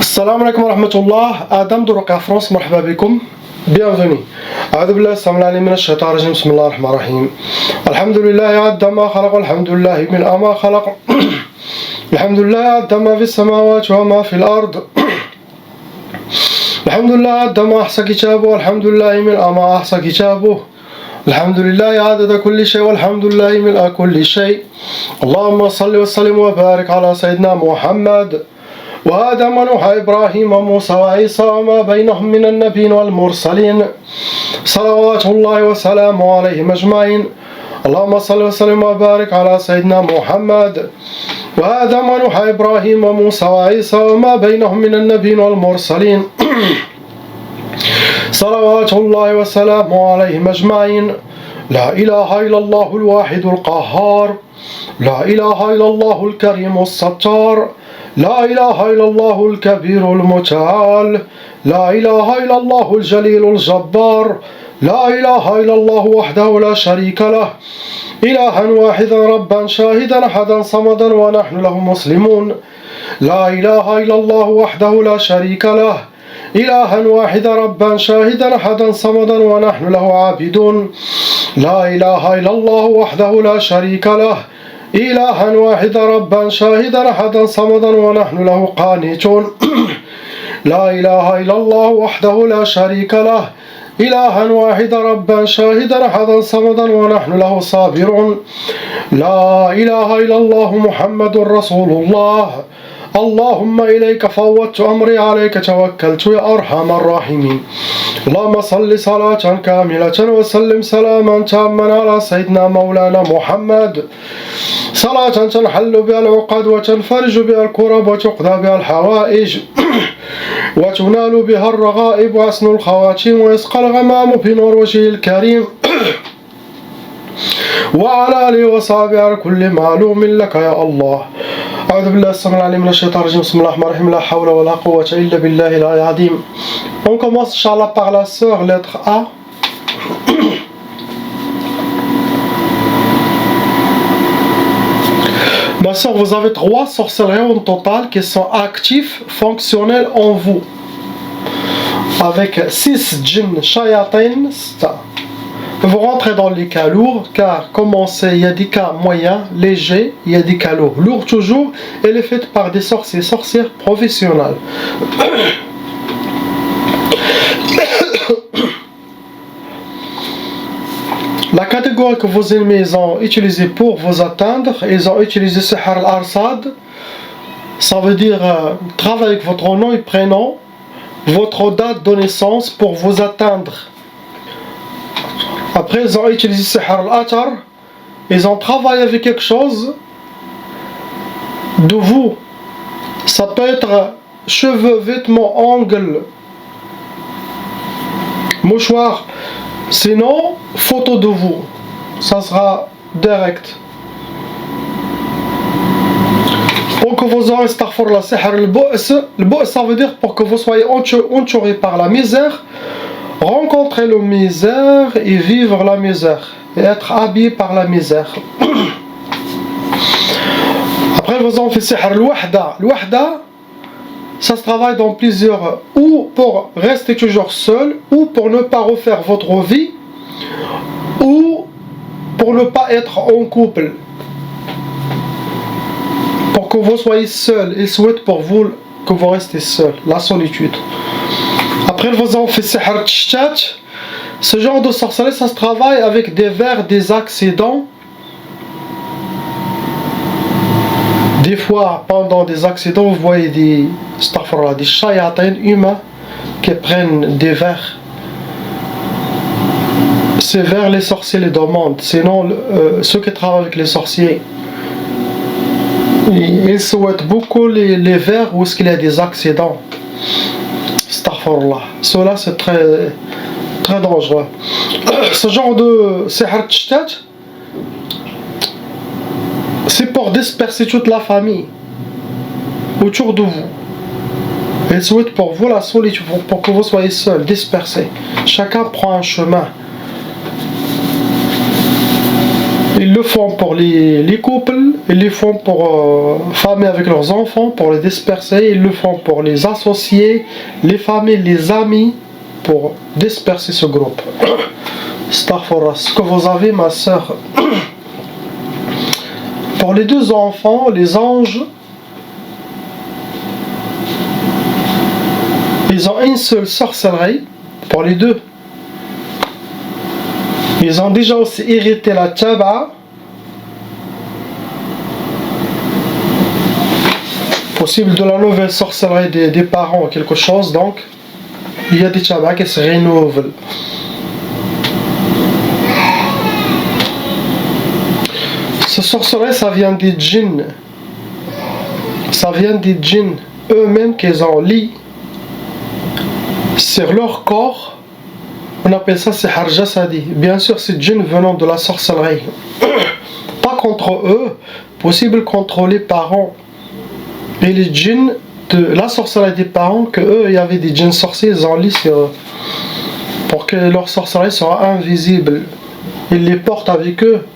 Assalamu alaikum wa rahmatullah. Adam de Roca France, marhaba bikum. Bienvenue. أعوذ بالله السميع العليم من الشيطان الرجيم بسم الله الرحمن الرحيم. الحمد لله عد ما خلق والحمد لله من ما خلق. الحمد لله عد ما في السماوات وما في الأرض. الحمد لله عد ما أحصى كتابه والحمد لله من ما أحصى كتابه. الحمد لله عدد كل شيء والحمد لله من كل شيء. اللهم صل وسلم وبارك على سيدنا محمد وآدم ونوح إبراهيم وموسى وعيسى وما بينهم من النبيين والمرسلين صلوات الله وسلامه عليهم أجمعين. اللهم صل وسلم وبارك على سيدنا محمد وآدم ونوح إبراهيم وموسى وعيسى وما بينهم من النبيين والمرسلين صلوات الله وسلامه عليهم أجمعين. لا إله إلا الله الواحد القهار. لا إله إلا الله الكريم الستار. لا إله إلا الله الكبير المتعال. لا إله إلا الله الجليل الجبار. لا إله إلا الله وحده لا شريك له إلها واحدا ربا شاهدا أحدا صمدا ونحن له مسلمون. لا إله إلا الله وحده لا شريك له إلها واحدا ربا شاهدا أحدا صمدا ونحن له عابدون. لا إله إلا الله وحده لا شريك له إلها واحدا ربا شاهدا أحدا صمدا ونحن له قانتون. لا إله إلا الله وحده لا شريك له إلها واحدا ربا شاهدا أحدا صمدا ونحن له صابرون. لا إله إلا الله محمد رسول الله. اللهم إليك فوضت أمري عليك توكلت يا أرحم الراحمين. اللهم صل صلاة كاملة وسلم سلاما تاما على سيدنا مولانا محمد صلاة تنحل بها العقد وتنفرج بها الكرب وتقضى بها الحوائج وتنال بها الرغائب وحسن الخواتيم ويسقى الغمام بنور وجهه الكريم وعلى آله وصحبه على كل معلوم لك يا الله. أعوذ بالله السميع العليم من الشيطان الرجيم بسم الله الرحمن الرحيم لا حول ولا قوة إلا بالله العلي العظيم. On commence Inch'Allah par la sœur, lettre A. Ma sœur, vous avez 3 sorcelleries au total qui sont actifs, fonctionnels en vous. Avec 6 djinns shayatin, vous rentrez dans les cas lourds, car comme on sait, il y a des cas moyens, légers, il y a des cas lourds. Lourds toujours, elle est faite par des sorciers, sorcières professionnelles. La catégorie que vos ennemis ont utilisée pour vous atteindre, ils ont utilisé Sihr al-Arsad. Ça veut dire travailler avec votre nom et prénom, votre date de naissance pour vous atteindre. Après, ils ont utilisé Sihr al-Atar. Ils ont travaillé avec quelque chose de vous. Ça peut être cheveux, vêtements, ongles, mouchoirs. Sinon, photo de vous. Ça sera direct. Pour que vous aurez la sihr al-bu's. Le bu's, ça veut dire pour que vous soyez entouré par la misère, rencontrer la misère et vivre la misère. Et être habillé par la misère. Après, vous en faites sihr al-wahda. L'wahda, ça se travaille dans plusieurs, ou pour rester toujours seul, ou pour ne pas refaire votre vie, ou pour ne pas être en couple. Pour que vous soyez seul, il souhaite pour vous que vous restez seul, la solitude. Après, vous en faites sihr al-tishtat. Ce genre de sorcellerie, ça se travaille avec des vers, des accidents. Des fois, pendant des accidents, vous voyez des shayatins humains qui prennent des vers. Ces vers, les sorciers les demandent. Sinon, ceux qui travaillent avec les sorciers, ils souhaitent beaucoup les vers où il y a des accidents. Astaghfirullah. Cela, c'est très, très dangereux. Ce genre de sihr al-tishtat, c'est pour disperser toute la famille autour de vous. Il souhaite pour vous la solitude, pour que vous soyez seul, dispersé. Chacun prend un chemin. Il le le font pour les couples, ils le font pour familles avec leurs enfants, pour les disperser, ils le font pour les associés, les familles, les amis, pour disperser ce groupe. Astaghfirullah. Ce que vous avez, ma soeur, pour les deux enfants, les anges, ils ont une seule sorcellerie pour les deux. Ils ont déjà aussi hérité la tchaba, possible de la nouvelle sorcellerie des parents ou quelque chose, donc il y a des tchaba qui se renouvellent. Ce sorcellerie, ça vient des djinns. Ça vient des djinns eux-mêmes qu'ils ont lit sur leur corps. On appelle ça sihr jasadi. Bien sûr, c'est djinns venant de la sorcellerie. Pas contre eux, possible contre les parents. Et les djinns de la sorcellerie des parents, que eux, il y avait des djinns sorciers, ils ont lit sur eux. Pour que leur sorcellerie soit invisible. Ils les portent avec eux.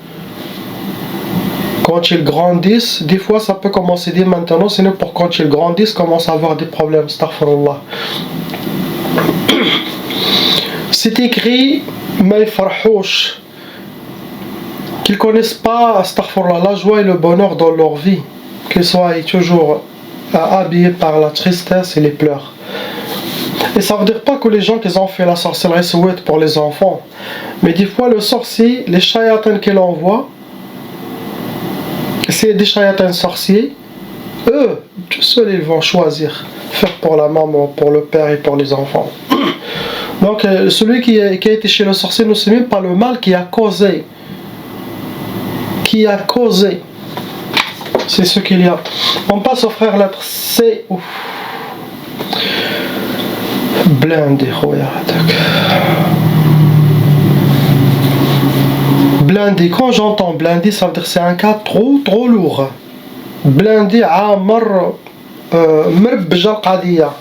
Quand ils grandissent, des fois ça peut commencer dès maintenant, sinon pour quand ils grandissent, commencent à avoir des problèmes. Astaghfirullah. C'est écrit, mais farhouch, qu'ils connaissent pas, astaghfirullah, la joie et le bonheur dans leur vie, qu'ils soient toujours habillés par la tristesse et les pleurs. Et ça veut dire pas que les gens qui ont fait la sorcellerie souhaitent pour les enfants, mais des fois le sorcier, les shayatans qu'il envoie, c'est des shayatans sorciers, eux, tout seuls ils vont choisir, faire pour la maman, pour le père et pour les enfants. Donc celui qui a été chez le sorcier ne sait même pas le mal qui a causé. Qui a causé. C'est ce qu'il y a. On passe au frère lettre C. Ouf. Blindé, blindé. Quand j'entends blindé, ça veut dire que c'est un cas trop lourd. Blindé Amar Mirbja Qadiya.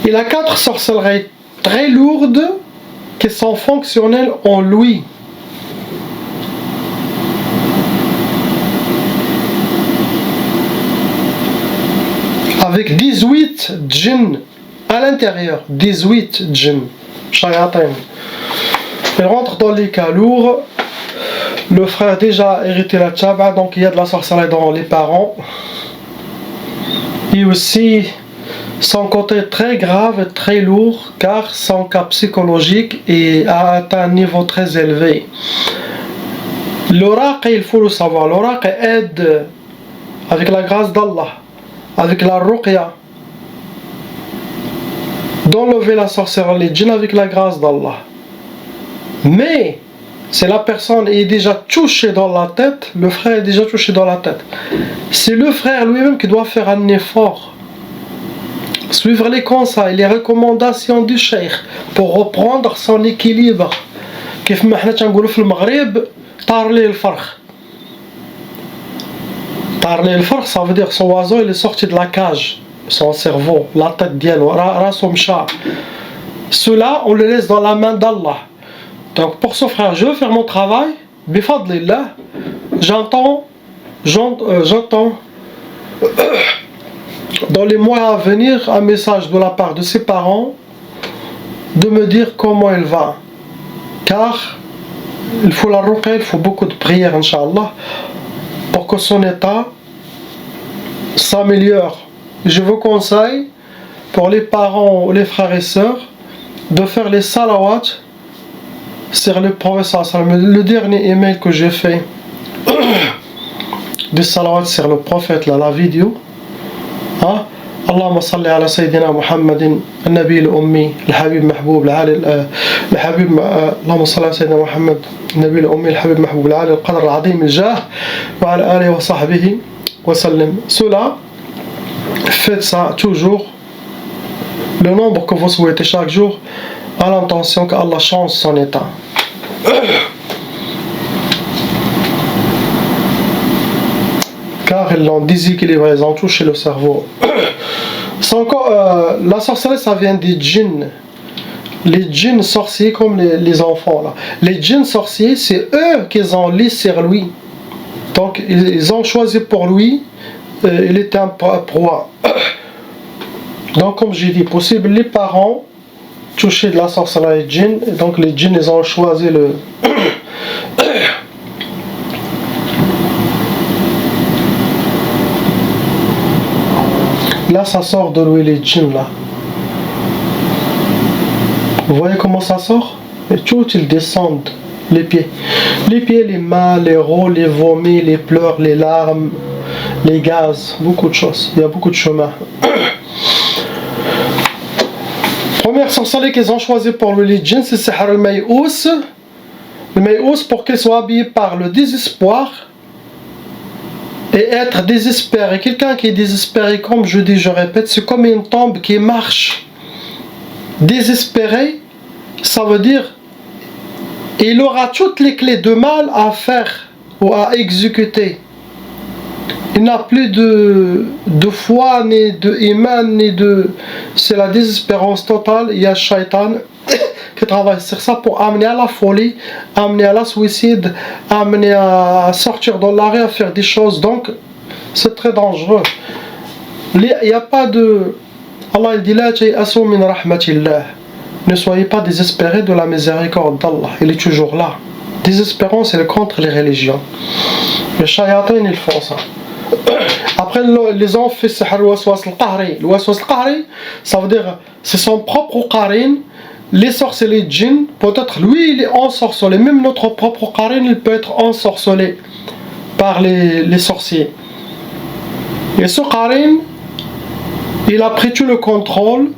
Il a 4 sorcelleries très lourdes qui sont fonctionnelles en lui. Avec 18 djinns à l'intérieur. 18 djinns. Shayatin. Il rentre dans les cas lourds. Le frère déjà hérité la tchaba, donc il y a de la sorcellerie dans les parents. Et aussi son côté très grave et très lourd, car son cas psychologique a atteint un niveau très élevé. L'oracle, il faut le savoir, l'oracle aide avec la grâce d'Allah, avec la ruqya, d'enlever la sorcellerie, les djinns avec la grâce d'Allah. Mais si la personne est déjà touchée dans la tête, le frère est déjà touché dans la tête, c'est le frère lui-même qui doit faire un effort, suivre les conseils, les recommandations du cheikh pour reprendre son équilibre. كيف ما حنا تنقولوا في المغرب طار ليه الفرخ. طار ليه الفرخ, ça veut dire son oiseau il est sorti de la cage, son cerveau, la tête ديالو راسو مشى. Cela on le laisse dans la main d'Allah. Donc pour ce frère, je veux faire mon travail, bifadlillah, j'entends dans les mois à venir un message de la part de ses parents de me dire comment il va, car il faut la ruqya, il faut beaucoup de prières Inch'Allah pour que son état s'améliore. Je vous conseille pour les parents ou les frères et sœurs de faire les salawats sur le prophète. Le dernier email que j'ai fait des salawats sur le prophète, là, la vidéo, hein? اللهم صل على سيدنا محمد النبي الأمي الحبيب محبوب العالي الحبيب اللهم صل على سيدنا محمد النبي الأمي الحبيب محبوب العالي القدر العظيم الجاه وعلى آله وصحبه وسلم. Cela, faites ça toujours, le nombre que vous souhaitez chaque jour, à l'intention qu'Allah change son état. Car ils l'ont déséquilibré, ils ont touché le cerveau. La sorcellerie, ça vient des djinns les djinns sorciers comme les enfants là. Les djinns sorciers, c'est eux qui ont lis sur lui. Donc ils ont choisi pour lui, il était un proie. Donc comme j'ai dit, possible les parents toucher de la sorcellerie djinn, et donc les djinns ils ont choisi le là ça sort de lui les djinns là. Vous voyez comment ça sort? Et tout ils descendent les pieds, les mains, les rôles, les vomis, les pleurs, les larmes, les gaz, beaucoup de choses, il y a beaucoup de chemins. Première sorcellerie qu'ils ont choisi pour lui les djinns, c'est Sihr al-May'ous. Le May'ous pour qu'il soit habillé par le désespoir et être désespéré. Quelqu'un qui est désespéré, comme je dis, je répète, c'est comme une tombe qui marche. Désespéré, ça veut dire il aura toutes les clés de mal à faire ou à exécuter. Il n'a plus de foi, ni de iman, ni de... C'est la désespérance totale. Il y a le shaitan qui travaille sur ça pour amener à la folie, amener à la suicide, amener à sortir dans l'arrêt, à faire des choses. Donc, c'est très dangereux. Il n'y a pas de... Allah il dit la ta'asu min rahmatillah. Ne soyez pas désespérés de la miséricorde d'Allah. Il est toujours là. Désespérance, elle est contre les religions. Les shayatins, ils font ça. Après, les ont fait sihr al-waswas al-qahri. Le waswas al-qahri, ça veut dire c'est son propre qarin. Les sorciers djinns, peut-être lui il est ensorcelé. Même notre propre qarin, il peut être ensorcelé par les sorciers. Et ce qarin, il a pris tout le contrôle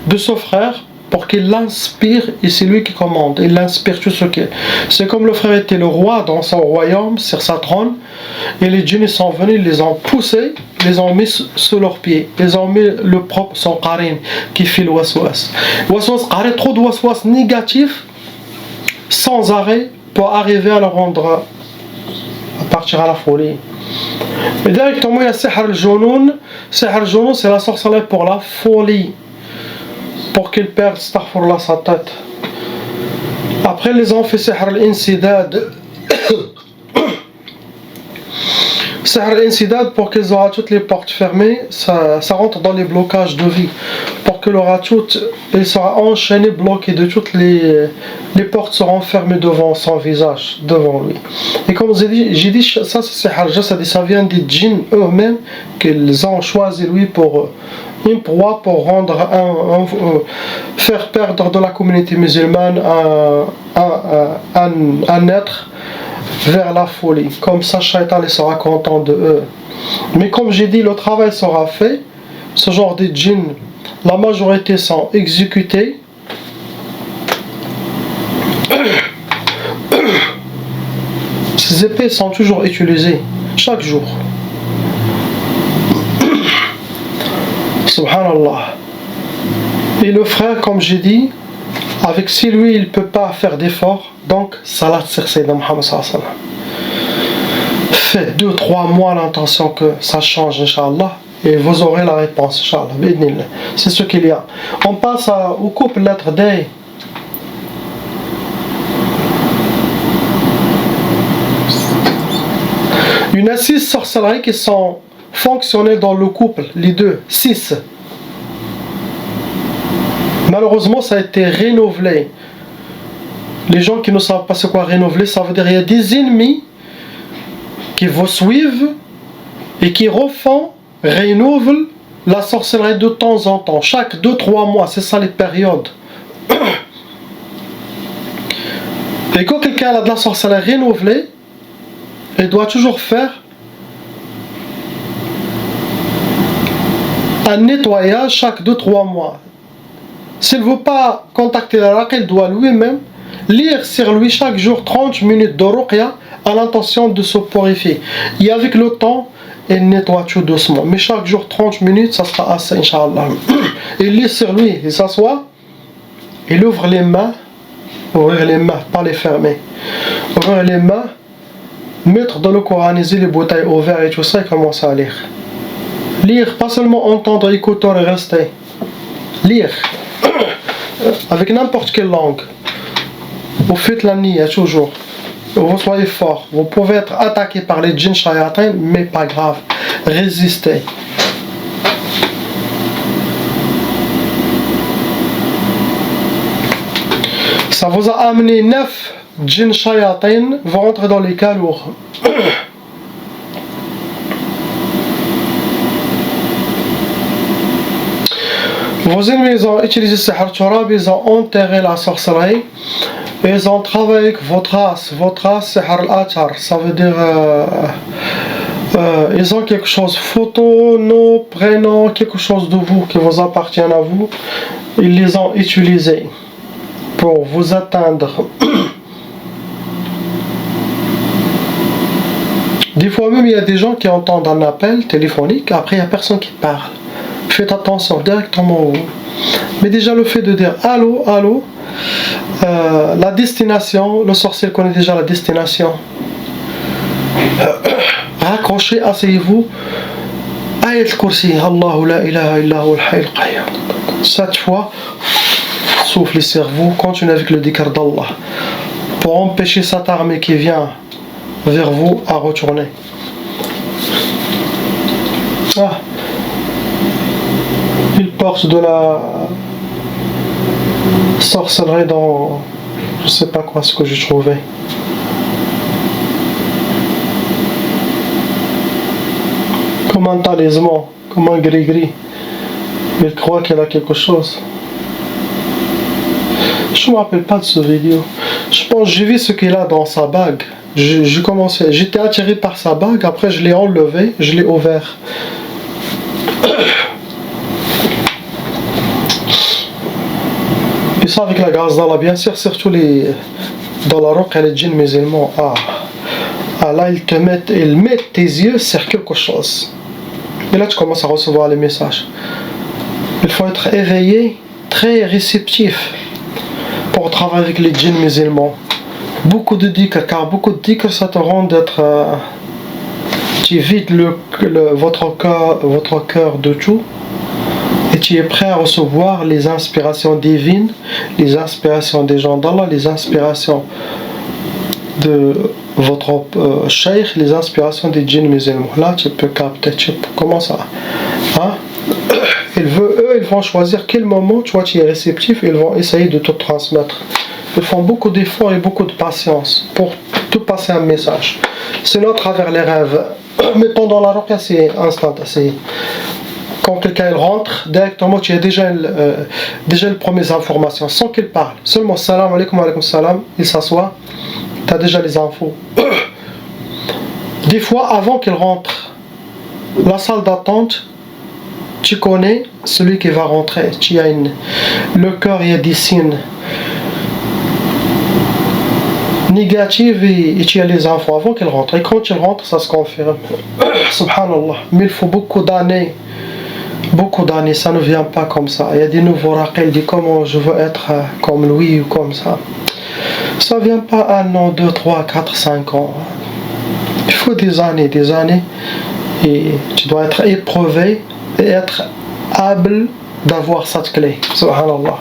de ce frère pour qu'il l'inspire, et c'est lui qui commande. Il l'inspire tout ce qu'il... C'est comme le frère était le roi dans son royaume, sur sa trône, et les djinns sont venus, ils les ont poussés, ils les ont mis sous leurs pieds, ils ont mis son qarin qui fait le waswas. Waswas qarin, trop de waswas négatif, sans arrêt, pour arriver à le rendre, à partir à la folie. Et directement, il y a Sihr al-Junoun. Sihr al-Junoun, c'est la sorcellerie pour la folie, pour qu'il perde astaghfirullah sa tête. Après les ont fait Sihr al-Insidad. Sihr al-Insidad pour qu'ils auront toutes les portes fermées, ça rentre dans les blocages de vie. Pour que l'aura toutes, il sera enchaîné, bloqué de toutes les portes seront fermées devant son visage, devant lui. Et comme j'ai dit, ça c'est Sihr al-Jasad, ça vient des djinns eux-mêmes qu'ils ont choisi lui pour une proie, pour rendre faire perdre de la communauté musulmane un être vers la folie. Comme ça, Shaitan sera content de eux. Mais comme j'ai dit, le travail sera fait. Ce genre de djinns, la majorité sont exécutés. Ces épées sont toujours utilisées, chaque jour. Subhanallah. Et le frère, comme j'ai dit, avec si lui il ne peut pas faire d'effort, donc salat sur Sayyidina Muhammad sallallahu alayhi wa sallam. Faites 2-3 mois l'intention que ça change, Inch'Allah, et vous aurez la réponse, Inch'Allah. C'est ce qu'il y a. On passe au couple lettre D. Il y a 6 sorcelleries qui sont fonctionnelles dans le couple, les deux, 6. Malheureusement, ça a été renouvelé. Les gens qui ne savent pas ce qu'est renouveler, ça veut dire qu'il y a des ennemis qui vous suivent et qui refont, renouvellent la sorcellerie de temps en temps, chaque 2-3 mois, c'est ça les périodes. Et quand quelqu'un a de la sorcellerie renouvelée, il doit toujours faire un nettoyage chaque 2-3 mois. S'il ne veut pas contacter la raqi, il doit lui-même lire sur lui chaque jour 30 minutes de ruqya à l'intention de se purifier. Et avec le temps, il nettoie tout doucement. Mais chaque jour 30 minutes, ça sera assez, Inch'Allah. Il lit sur lui, il s'assoit, il ouvre les mains, pas les fermer. Ouvrir les mains, mettre dans le coraniser les bouteilles au verre et tout ça, et commencer à lire. Lire, pas seulement entendre, écouter et rester. Lire. avec n'importe quelle langue. Vous faites la niya toujours. Vous soyez fort. Vous pouvez être attaqué par les djinns shayatin, mais pas grave. Résistez. Ça vous a amené 9 djinns shayatin vont rentrer dans les cas lourds. Vos ennemis ont utilisé Sihr Turab, ils ont enterré la sorcellerie, et ils ont travaillé avec votre race Sihr al-Athar, ça veut dire ils ont quelque chose, photo, nom, prénom, quelque chose de vous qui vous appartient à vous, ils les ont utilisés pour vous atteindre. Des fois même il y a des gens qui entendent un appel téléphonique, après il n'y a personne qui parle. Faites attention directement. Mais déjà le fait de dire allô, allô, la destination, le sorcier connaît déjà la destination. Raccrochez, asseyez-vous. Ayat al-Kursi, Allahu la ilaha illa hu al-hayy al-qayyum. Cette fois, soufflez les cerveaux, continuez avec le dhikr d'Allah pour empêcher cette armée qui vient vers vous à retourner. Il porte de la sorcellerie dans je sais pas quoi ce que j'ai trouvé. Comme un talisman, comme un gris-gris. Il croit qu'elle a quelque chose. Je me rappelle pas de ce vidéo. Je pense que j'ai vu ce qu'il a dans sa bague. J'étais attiré par sa bague, après je l'ai enlevé, je l'ai ouvert. Et ça avec la grâce d'Allah, bien sûr, surtout dans la roque, les djinns musulmans. Là, ils mettent tes yeux sur quelque chose. Et là, tu commences à recevoir les messages. Il faut être éveillé, très réceptif pour travailler avec les djinns musulmans. Beaucoup de dhikr, car beaucoup de dhikr, ça te rend d'être... tu vides votre cœur de tout. Et tu es prêt à recevoir les inspirations divines, les inspirations des gens d'Allah, les inspirations de votre cheikh, les inspirations des djinns musulmans. Là, tu peux capter, comment ça eux, ils vont choisir quel moment, tu vois, tu es réceptif, et ils vont essayer de te transmettre. Ils font beaucoup d'efforts et beaucoup de patience pour te passer un message. Sinon, à travers les rêves. Mais pendant la ruqya, c'est instantané. Quand quelqu'un il rentre, directement tu as déjà les premières informations, sans qu'il parle. Seulement salam alaikum alaikum salam, il s'assoit, tu as déjà les infos. Des fois, avant qu'il rentre, la salle d'attente, tu connais celui qui va rentrer. Tu as le cœur, il y a des signes négatifs et tu as les infos avant qu'il rentre. Et quand il rentre, ça se confirme. Subhanallah. Mais il faut beaucoup d'années, ça ne vient pas comme ça. Il y a des nouveaux raqils, il dit comment je veux être comme lui ou comme ça. Ça ne vient pas 1 an, 2, 3, 4, 5 ans. Il faut des années. Et tu dois être éprouvé et être habile d'avoir cette clé. Subhanallah.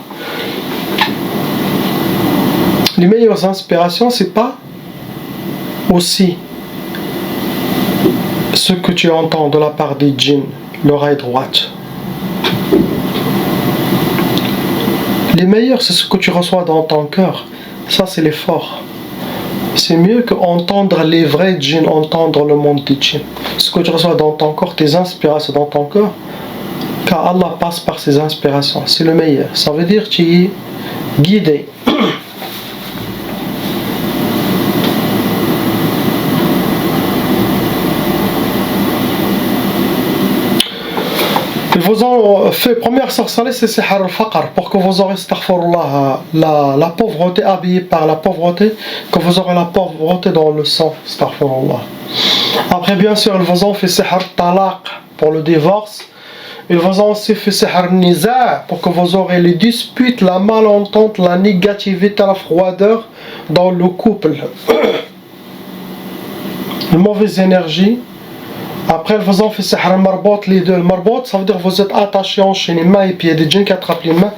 Les meilleures inspirations, c'est pas aussi ce que tu entends de la part des djinns, l'oreille droite. Les meilleurs, c'est ce que tu reçois dans ton cœur. Ça, c'est l'effort. C'est mieux qu'entendre les vrais djinns, entendre le monde des djinns. Ce que tu reçois dans ton corps, tes inspirations dans ton cœur, car Allah passe par ses inspirations. C'est le meilleur. Ça veut dire que tu es guidé. Ils vous ont fait première sorcellerie, c'est Sihr al-Faqr, pour que vous aurez la pauvreté, habillée par la pauvreté, que vous aurez la pauvreté dans le sang. Astaghfirullah. Après, bien sûr, ils vous ont fait Sihr al-Talaq pour le divorce. Ils vous ont aussi fait Sihr al-Niza pour que vous aurez les disputes, la malentente, la négativité, la froideur dans le couple. Une mauvaise énergie Après, elles vous ont fait sihr al-marbot, les deux. Le marbot, ça veut dire que vous êtes attachés en chaîne, mains et pieds. Des djinns qui attrapent les mains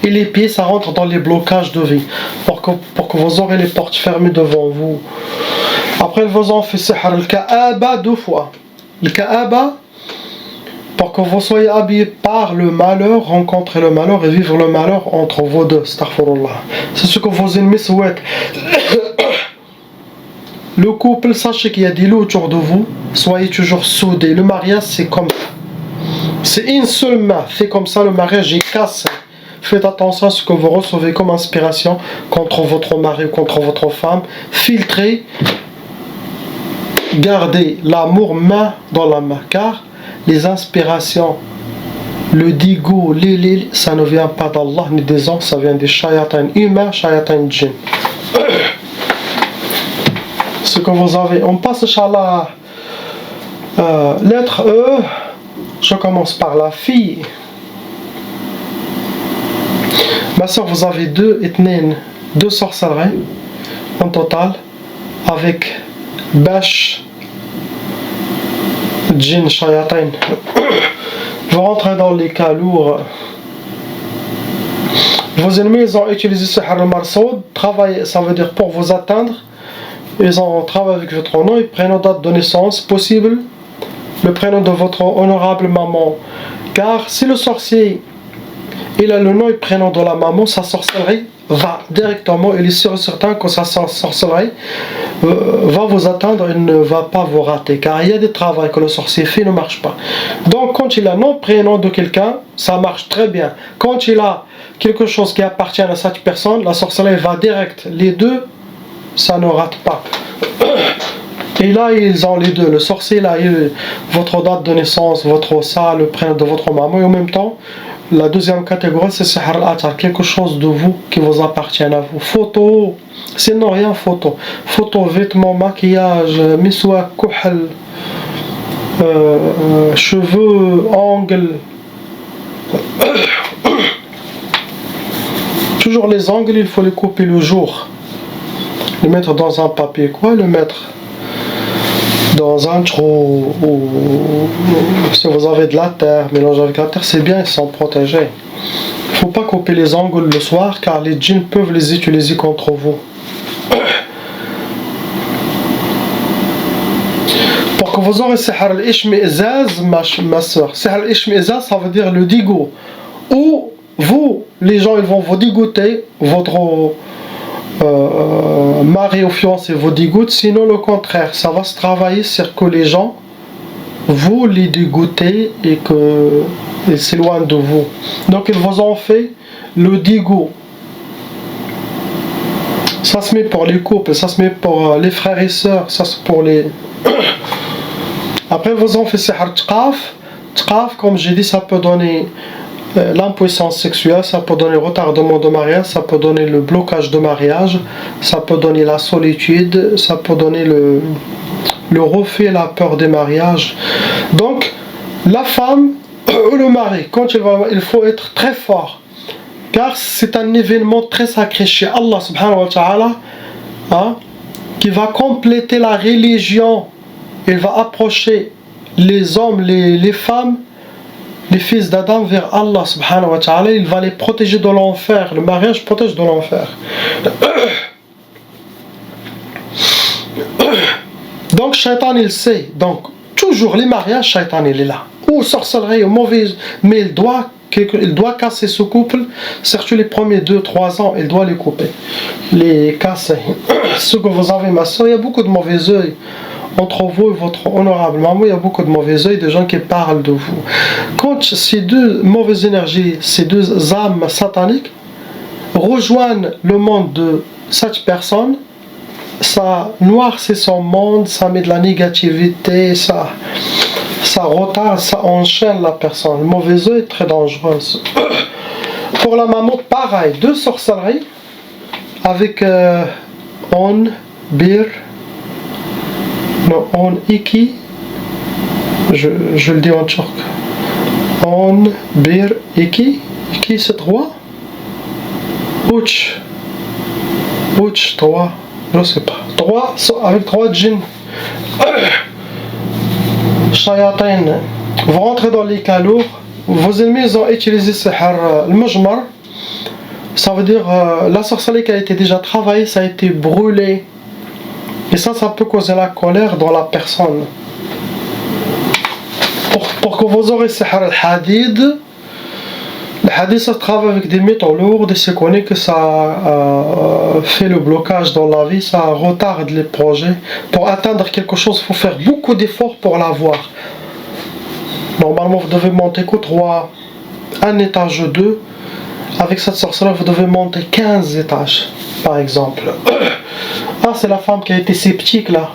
et les pieds, ça rentre dans les blocages de vie. Pour que vous aurez les portes fermées devant vous. Après, elles vous ont fait sihr al-ka'aba 2 fois. Le ka'aba, pour que vous soyez habillés par le malheur, rencontrer le malheur et vivre le malheur entre vous deux. Astaghfirullah. C'est ce que vos ennemis souhaitent. Le couple, sachez qu'il y a des lots autour de vous, soyez toujours soudés. Le mariage, c'est comme ça. C'est une seule main, fait comme ça, le mariage est cassé. Faites attention à ce que vous recevez comme inspiration contre votre mari ou contre votre femme. Filtrez, gardez l'amour main dans la main, car les inspirations, le digo, ça ne vient pas d'Allah ni des anges, ça vient des shayatans humains, shayatans djinn. Ce que vous avez, on passe Inch'Allah lettre E. Je commence par la fille. Ma soeur, vous avez deux sorcelleries en total, avec Bash, Djinn, Shayatin. Vous rentrez dans les cas lourds. Vos ennemis, ils ont utilisé ce Sihr al-Marsoud. Travailler, ça veut dire pour vous atteindre. Ils ont travaillé avec votre nom, ils prennent date de naissance possible, le prénom de votre honorable maman. Car si le sorcier il a le nom et le prénom de la maman, sa sorcellerie va directement, il est sûr et certain que sa sorcellerie va vous atteindre et ne va pas vous rater. Car il y a des travaux que le sorcier fait, ne marche pas. Donc quand il a nom, prénom de quelqu'un, ça marche très bien. Quand il a quelque chose qui appartient à cette personne, la sorcellerie va direct. Les deux, ça ne rate pas. Et là, ils ont les deux. Le sorcier, là, votre date de naissance, votre ça, le prénom de votre maman. Et en même temps, la deuxième catégorie, c'est Sihr al-Atar. Quelque chose de vous qui vous appartient à vous. Photo, sinon rien photo. Photo, vêtements, maquillage, miswa, kouhal, cheveux, ongles. Toujours les ongles, il faut les couper le jour. Le mettre dans un papier, quoi, le mettre dans un trou, ou si vous avez de la terre, mélangé avec la terre, c'est bien, ils sont protégés. Il ne faut pas couper les ongles le soir, car les djinns peuvent les utiliser contre vous. Pour que vous aurez Sihr al-Ishmi'zaz, ma soeur. Sihr al-Ishmi'zaz, ça veut dire le digo. Ou vous, les gens, ils vont vous dégoûter, votre mari ou fiancé vous dégoûte, sinon le contraire, ça va se travailler sur que les gens vous les dégoûtez et qu'ils s'éloignent de vous. Donc ils vous ont fait le dégoût. Ça se met pour les couples, ça se met pour les frères et sœurs, ça se pour les... Après ils vous ont fait Sihr Tqaf. Tqaf, comme j'ai dit, ça peut donner l'impuissance sexuelle, ça peut donner le retardement de mariage, ça peut donner le blocage de mariage, ça peut donner la solitude, ça peut donner le refus, la peur des mariages. Donc la femme ou le mari, quand il faut être très fort, car c'est un événement très sacré chez Allah subhanahu wa ta'ala, hein, qui va compléter la religion. Il va approcher les hommes, les femmes, les fils d'Adam vers Allah subhanahu wa ta'ala. Il va les protéger de l'enfer. Le mariage protège de l'enfer. Donc Shaitan il sait. Donc toujours les mariages, Shaitan il est là. Ou sorcellerie, ou mauvaise. Mais il doit casser ce couple. Surtout les premiers 2-3 ans, il doit les couper. Les casser. Ce que vous avez, ma soeur, il y a beaucoup de mauvais œil. Entre vous et votre honorable maman, il y a beaucoup de mauvais œil, de gens qui parlent de vous. Quand ces deux mauvaises énergies, ces deux âmes sataniques rejoignent le monde de cette personne, ça noircit son monde, ça met de la négativité, ça retarde, ça enchaîne la personne. Le mauvais œil est très dangereux. Pour la maman, pareil, deux sorcelleries avec on, bir. Non, on iki, je le dis en turc. On, bir, iki c'est 3. Ouch, 3, je sais pas. 3 avec 3 djinns. shayatin, vous rentrez dans les cas lourds, vos ennemis ont utilisé sihr al-mujmar, ça veut dire la sorcellerie qui a été déjà travaillée, ça a été brûlé. Et ça peut causer la colère dans la personne. Pour que vous aurez sihr al-hadid, le hadid ça se travaille avec des métaux lourds, et c'est connu que ça fait le blocage dans la vie, ça retarde les projets. Pour atteindre quelque chose, il faut faire beaucoup d'efforts pour l'avoir. Normalement, vous devez monter qu'au 3, un étage 2. Avec cette sorcellerie, vous devez monter 15 étages, par exemple. Ah, c'est la femme qui a été sceptique là.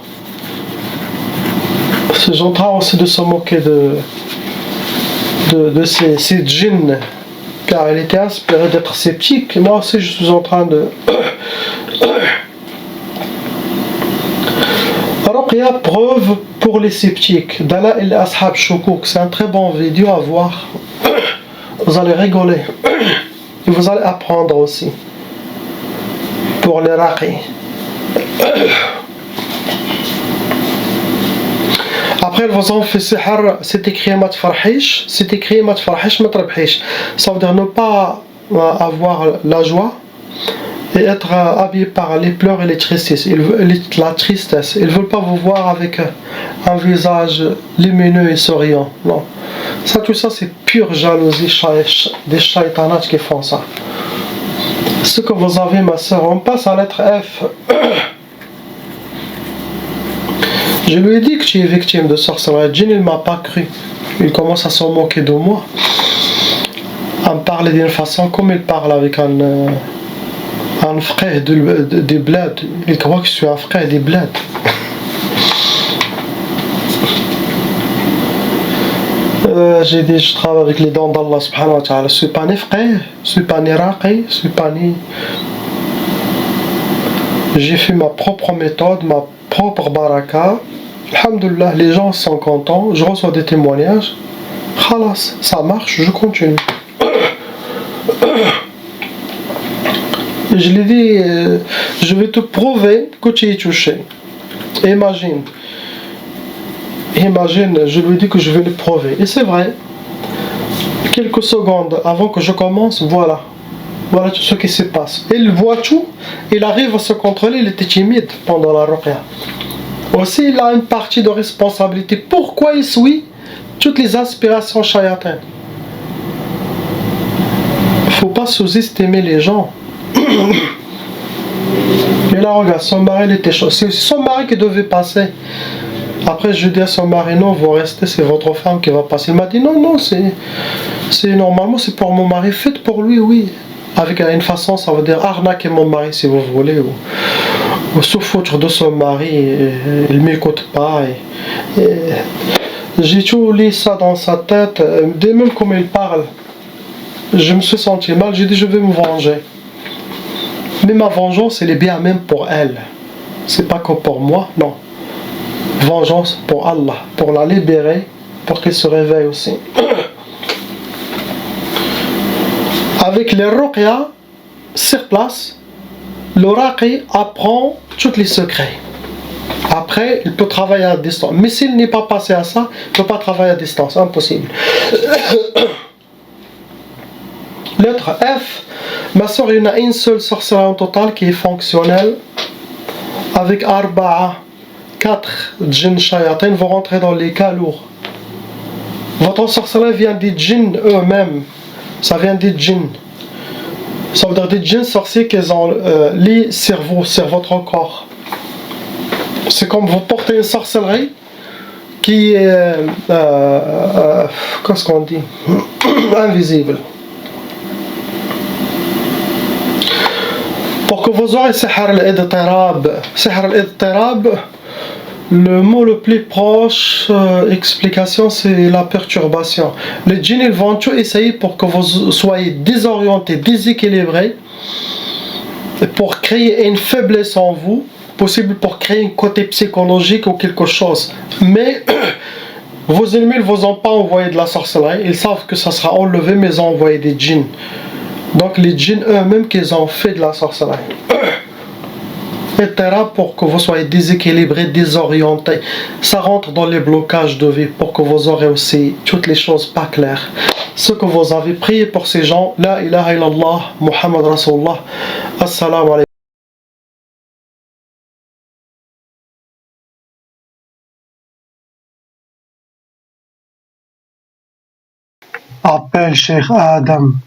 Je suis en train aussi de se moquer de ces djinns, car elle était inspirée d'être sceptique. Et moi aussi, je suis en train de. Ruqya, preuve pour les sceptiques. Dala il Ashab Shukuk, c'est un très bon vidéo à voir. Vous allez rigoler. Et vous allez apprendre aussi. Pour les raqi. Après, ils ont fait sihr, c'est écrit mat farhish, c'est écrit mat farhish, mat rabhish. Ça veut dire ne pas avoir la joie et être habillé par les pleurs et les tristesses. La tristesse. Ils ne veulent pas vous voir avec un visage lumineux et souriant. Non. Ça, tout ça, c'est pure jalousie des shaitanats qui font ça. Ce que vous avez, ma soeur, on passe à la lettre F. Je lui ai dit que tu es victime de sorcellerie. Jinn, il ne m'a pas cru. Il commence à se moquer de moi. À me parler d'une façon comme il parle avec un frère des bleds. Il croit que je suis un frère des bleds. J'ai dit, je travaille avec les dons d'Allah subhanahu wa ta'ala. Je ne suis pas ni frère, je ne suis pas ni raqi, je ne suis pas ni. J'ai fait ma propre méthode, ma propre baraka. Alhamdulillah, les gens sont contents, je reçois des témoignages. Khalas, ça marche, je continue. Je lui ai dit, je vais te prouver que tu es touché. Imagine, je lui ai dit que je vais le prouver. Et c'est vrai. Quelques secondes avant que je commence, voilà tout ce qui se passe. Il voit tout, il arrive à se contrôler, il était timide pendant la ruqya. Aussi, il a une partie de responsabilité. Pourquoi il suit toutes les inspirations shayatin? Il ne faut pas sous-estimer les gens. Et là, regarde, son mari, il était chaud. C'est son mari qui devait passer. Après, je dis à son mari, non, vous restez, c'est votre femme qui va passer. Il m'a dit, non, c'est normalement, c'est pour mon mari. Faites pour lui, oui. Avec une façon, ça veut dire arnaquer mon mari si vous voulez. Ou se foutre de son mari, il ne m'écoute pas. J'ai tout lu ça dans sa tête. Dès même comme il parle, je me suis senti mal. J'ai dit, je vais me venger. Mais ma vengeance, elle est bien même pour elle. C'est pas que pour moi, non. Vengeance pour Allah, pour la libérer, pour qu'elle se réveille aussi. Avec les ruqya, sur place, le raqi apprend tous les secrets. Après, il peut travailler à distance. Mais s'il n'est pas passé à ça, il ne peut pas travailler à distance. Impossible. Lettre F. Ma soeur, il y en a une seule sorcellerie en total qui est fonctionnelle. Avec arba'a, 4 djinns shayatin vont rentrer dans les cas lourds. Votre sorcellerie vient des djinns eux-mêmes. Ça vient des djinns. Ça veut dire des djinns sorciers qui ont les cerveaux sur votre corps. C'est comme vous portez une sorcellerie qui est qu'est-ce qu'on dit invisible. Pour que vous aurez sihr al-idtirab. Sihr al-idtirab, le mot le plus proche explication, c'est la perturbation. Les djinns, ils vont tout essayer pour que vous soyez désorienté, déséquilibré, pour créer une faiblesse en vous, possible pour créer un côté psychologique ou quelque chose. Mais vos ennemis ne vous ont pas envoyé de la sorcellerie, ils savent que ça sera enlevé, mais ils ont envoyé des djinns. Donc les djinns eux-mêmes qu'ils ont fait de la sorcellerie. etc. pour que vous soyez déséquilibré, désorienté. Ça rentre dans les blocages de vie pour que vous aurez aussi toutes les choses pas claires. Ce que vous avez prié pour ces gens, La ilaha illallah, Muhammad Rasulullah, Assalamu alaikum. Appelle Cheikh Adam.